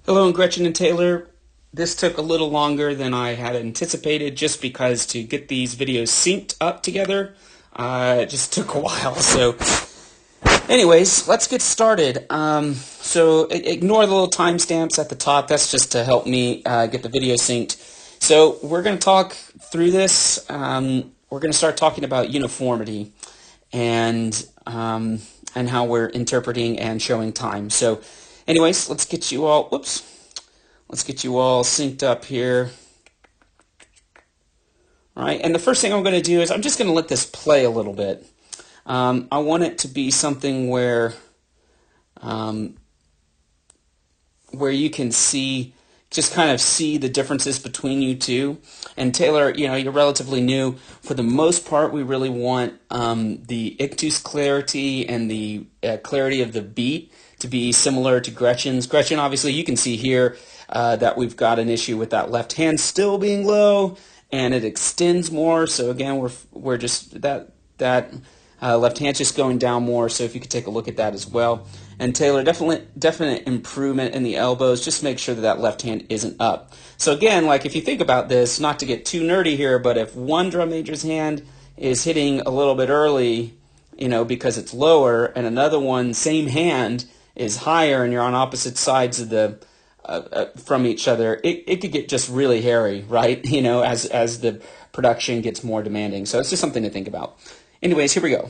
Hello, Gretchen and Taylor. This took a little longer than I had anticipated just because to get these videos synced up together, it just took a while. So anyways, let's get started. So ignore the little timestamps at the top. That's just to help me get the video synced. So we're going to talk through this. We're going to start talking about uniformity and how we're interpreting and showing time. So anyways, let's get you all, let's get you all synced up here. All right, and the first thing I'm going to do is I'm just going to let this play a little bit. I want it to be something where you can see, just kind of see the differences between you two. And Taylor, you know, you're relatively new. For the most part, we really want the ictus clarity and the clarity of the beat to be similar to Gretchen's. Gretchen, obviously, you can see here that we've got an issue with that left hand still being low, and it extends more. So again, we're just that left hand just going down more. So if you could take a look at that as well. And Taylor, definite improvement in the elbows. Just make sure that that left hand isn't up. So again, like if you think about this, not to get too nerdy here, but if one drum major's hand is hitting a little bit early, you know, because it's lower, and another one, same hand, is higher, and you're on opposite sides of the from each other, it could get just really hairy, right? You know, as the production gets more demanding. So it's just something to think about. Anyways, here we go.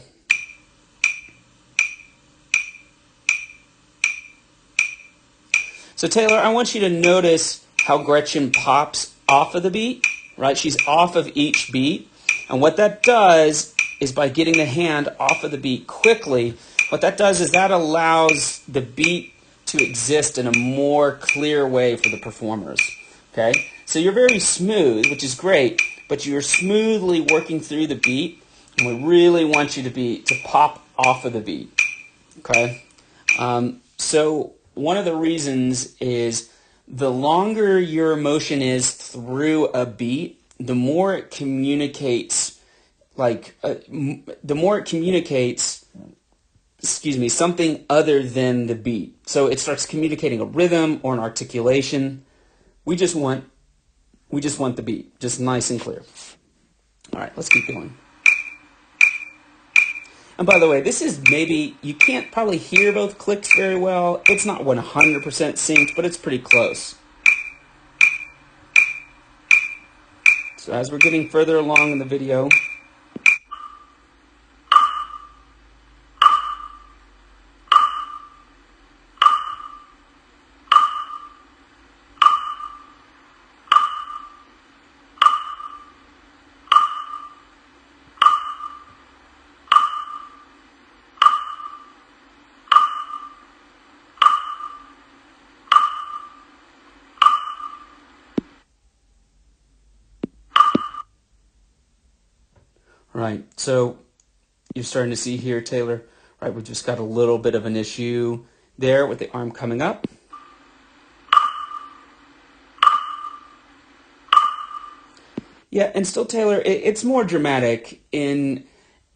So Taylor, I want you to notice how Gretchen pops off of the beat, right? She's off of each beat. And what that does is by getting the hand off of the beat quickly, what that does is that allows the beat to exist in a more clear way for the performers, okay? So you're very smooth, which is great, but you're smoothly working through the beat, and we really want you to pop off of the beat, okay? So one of the reasons is the longer your motion is through a beat, the more it communicates, something other than the beat. So it starts communicating a rhythm or an articulation. We just want the beat, just nice and clear. All right, let's keep going. And by the way, this is maybe, you can't probably hear both clicks very well. It's not 100% synced, but it's pretty close. So as we're getting further along in the video, right, so you're starting to see here, Taylor, right, we've just got a little bit of an issue there with the arm coming up. Yeah, and still, Taylor, it's more dramatic in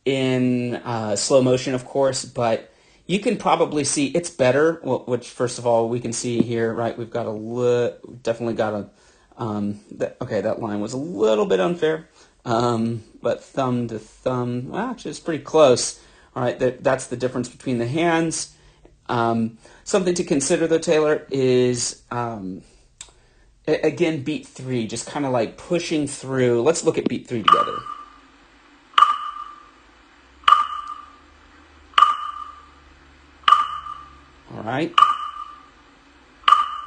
slow motion, of course, but you can probably see it's better, which first of all, we can see here, right, we've got definitely got a, okay, that line was a little bit unfair. But thumb to thumb, well, actually it's pretty close. All right, that's the difference between the hands. Something to consider though, Taylor, is again, beat 3, just kind of like pushing through. Let's look at beat 3 together. All right.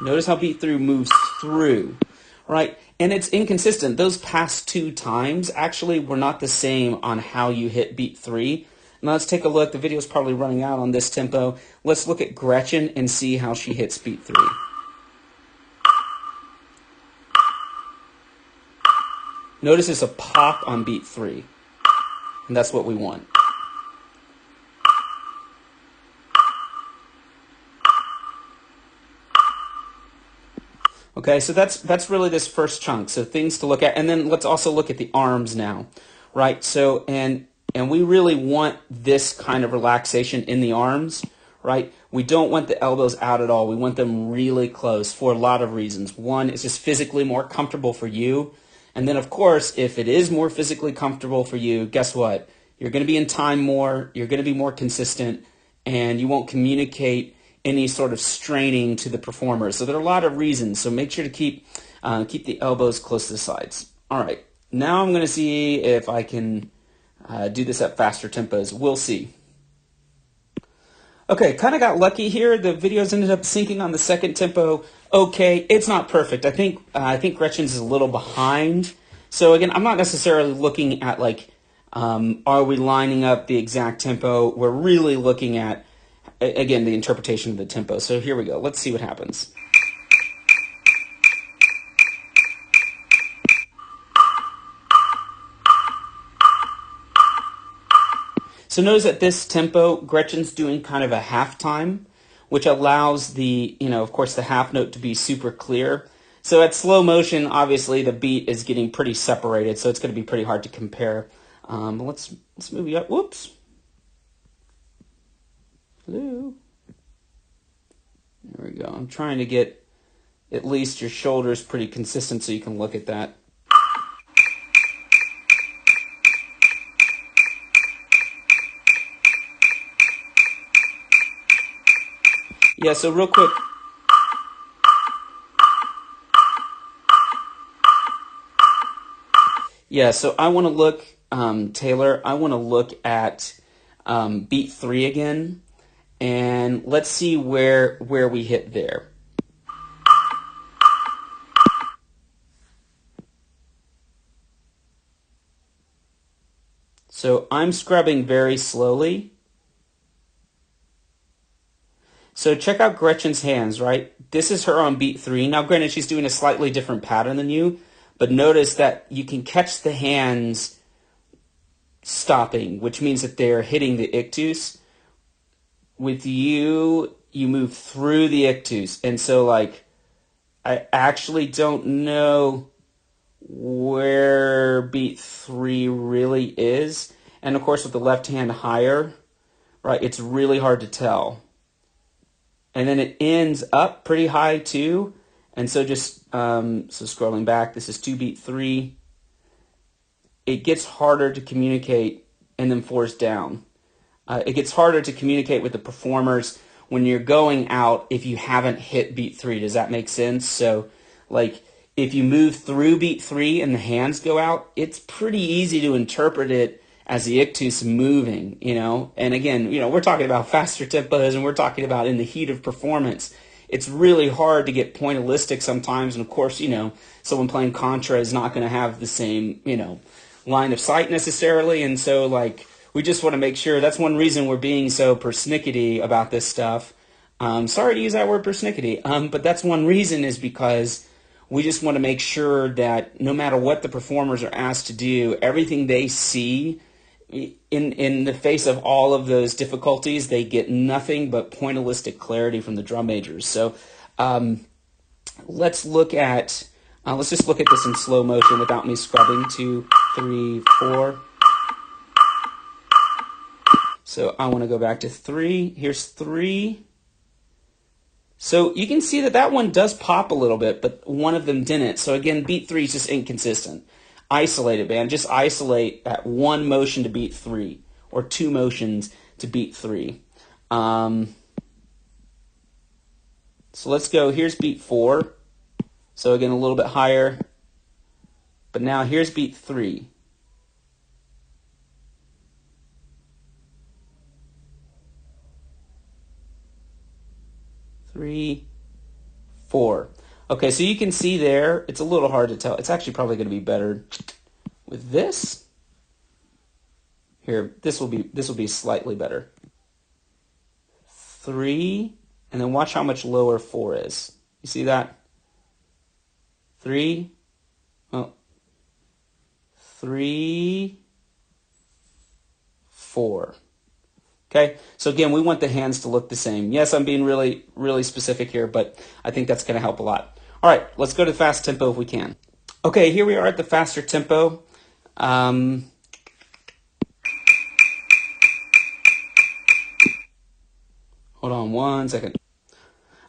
Notice how beat 3 moves through. Right, and it's inconsistent. Those past 2 times actually were not the same on how you hit beat 3. Now let's take a look. The video's probably running out on this tempo. Let's look at Gretchen and see how she hits beat 3. Notice it's a pop on beat 3, and that's what we want. Okay, so that's really this first chunk. So things to look at, and then let's also look at the arms now, right? So and we really want this kind of relaxation in the arms, right? We don't want the elbows out at all. We want them really close for a lot of reasons. One, it's just physically more comfortable for you. And then, of course, if it is more physically comfortable for you, guess what? You're going to be in time more, you're going to be more consistent, and you won't communicate any sort of straining to the performer. So there are a lot of reasons. So make sure to keep the elbows close to the sides. All right, now I'm going to see if I can do this at faster tempos. We'll see. Okay, kind of got lucky here. The videos ended up syncing on the second tempo. Okay, it's not perfect. I think Gretchen's is a little behind. So again, I'm not necessarily looking at like, are we lining up the exact tempo? We're really looking at, again, the interpretation of the tempo. So here we go. Let's see what happens. So notice at this tempo, Gretchen's doing kind of a half time, which allows the, of course, the half note to be super clear. So at slow motion, obviously, the beat is getting pretty separated, so it's going to be pretty hard to compare. Let's move you up. Whoops. Hello. There we go. I'm trying to get at least your shoulders pretty consistent so you can look at that. Yeah, so real quick. Yeah, so I want to look, Taylor, I want to look at beat 3 again, and let's see where we hit there. So I'm scrubbing very slowly. So check out Gretchen's hands, right? This is her on beat 3. Now, granted, she's doing a slightly different pattern than you, but notice that you can catch the hands stopping, which means that they're hitting the ictus. With you, you move through the ictus. And so, like, I actually don't know where beat 3 really is. And, of course, with the left hand higher, right, it's really hard to tell. And then it ends up pretty high too. And so just, so scrolling back, this is 2 beat 3. It gets harder to communicate and then 4's down. It gets harder to communicate with the performers when you're going out if you haven't hit beat 3. Does that make sense? So like if you move through beat 3 and the hands go out, it's pretty easy to interpret it as the ictus moving, and again, we're talking about faster tempos and we're talking about in the heat of performance. It's really hard to get pointillistic sometimes, and of course, someone playing contra is not going to have the same, line of sight necessarily, and so like we just want to make sure. That's one reason we're being so persnickety about this stuff. Sorry to use that word persnickety, but that's one reason is because we just want to make sure that no matter what the performers are asked to do, everything they see in the face of all of those difficulties, they get nothing but pointillistic clarity from the drum majors. So let's just look at this in slow motion without me scrubbing. 2, 3, 4. So I want to go back to 3. Here's 3. So you can see that one does pop a little bit, but one of them didn't. So again, beat 3 is just inconsistent. Isolate it, man. Just isolate that one motion to beat 3 or 2 motions to beat 3. So let's go. Here's beat 4. So again, a little bit higher. But now here's beat 3. Three, 4. Okay, so you can see there, it's a little hard to tell. It's actually probably going to be better with this. Here, this will be slightly better. 3, and then watch how much lower 4 is. You see that? 3, 3, 4. Okay, so again, we want the hands to look the same. Yes, I'm being really, really specific here, but I think that's going to help a lot. All right, let's go to the fast tempo if we can. Okay, here we are at the faster tempo. Hold Hold on one second.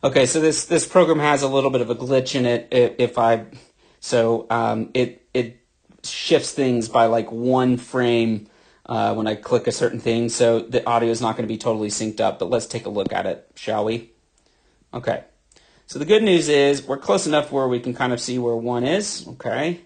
Okay, so this program has a little bit of a glitch in it. It shifts things by like one frame when I click a certain thing, so the audio is not going to be totally synced up. But let's take a look at it, shall we? Okay. So the good news is we're close enough where we can kind of see where 1 is. Okay.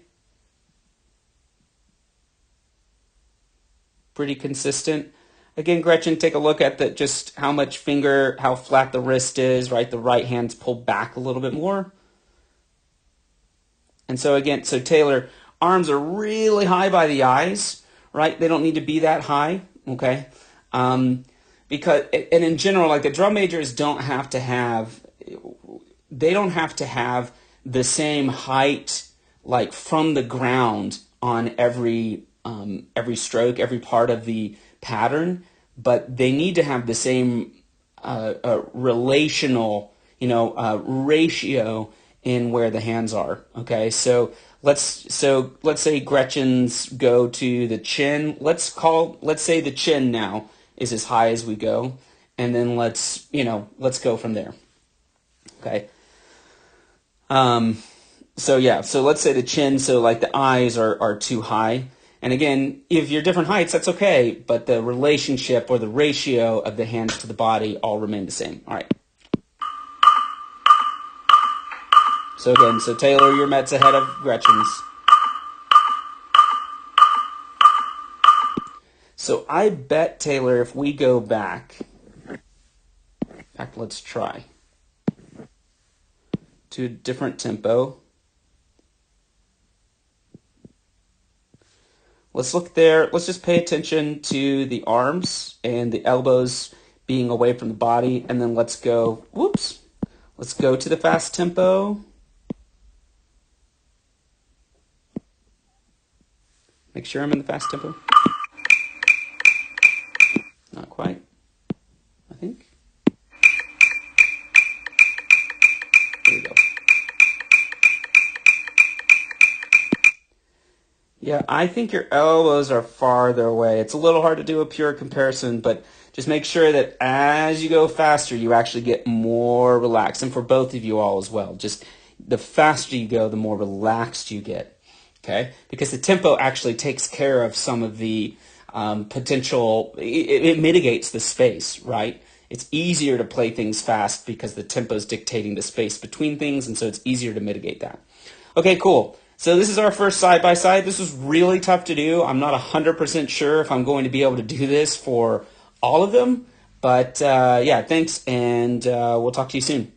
Pretty consistent. Again, Gretchen, take a look at just how flat the wrist is, right? The right hand's pulled back a little bit more. And so again, so Taylor, arms are really high by the eyes, right? They don't need to be that high, okay? And in general, like the drum majors don't have to have the same height, like from the ground on every stroke, every part of the pattern, but they need to have the same relational, ratio in where the hands are. Okay, so let's say Gretchen's go to the chin. Let's say the chin now is as high as we go, and then let's go from there. Okay. So let's say the chin, so like the eyes are too high. And again, if you're different heights, that's okay, but the relationship or the ratio of the hands to the body all remain the same. All right. So again, Taylor, your Met's ahead of Gretchen's. So I bet, Taylor, if we go back, in fact, let's try to a different tempo. Let's look there. Let's just pay attention to the arms and the elbows being away from the body. And then let's go, let's go to the fast tempo. Make sure I'm in the fast tempo. Not quite, I think. There we go. Yeah, I think your elbows are farther away. It's a little hard to do a pure comparison, but just make sure that as you go faster, you actually get more relaxed. And for both of you all as well. Just the faster you go, the more relaxed you get. Okay? Because the tempo actually takes care of some of the potential, it mitigates the space, right? It's easier to play things fast because the tempo is dictating the space between things, and so it's easier to mitigate that. Okay, cool. So this is our first side-by-side. This was really tough to do. I'm not 100% sure if I'm going to be able to do this for all of them, but yeah, thanks, and we'll talk to you soon.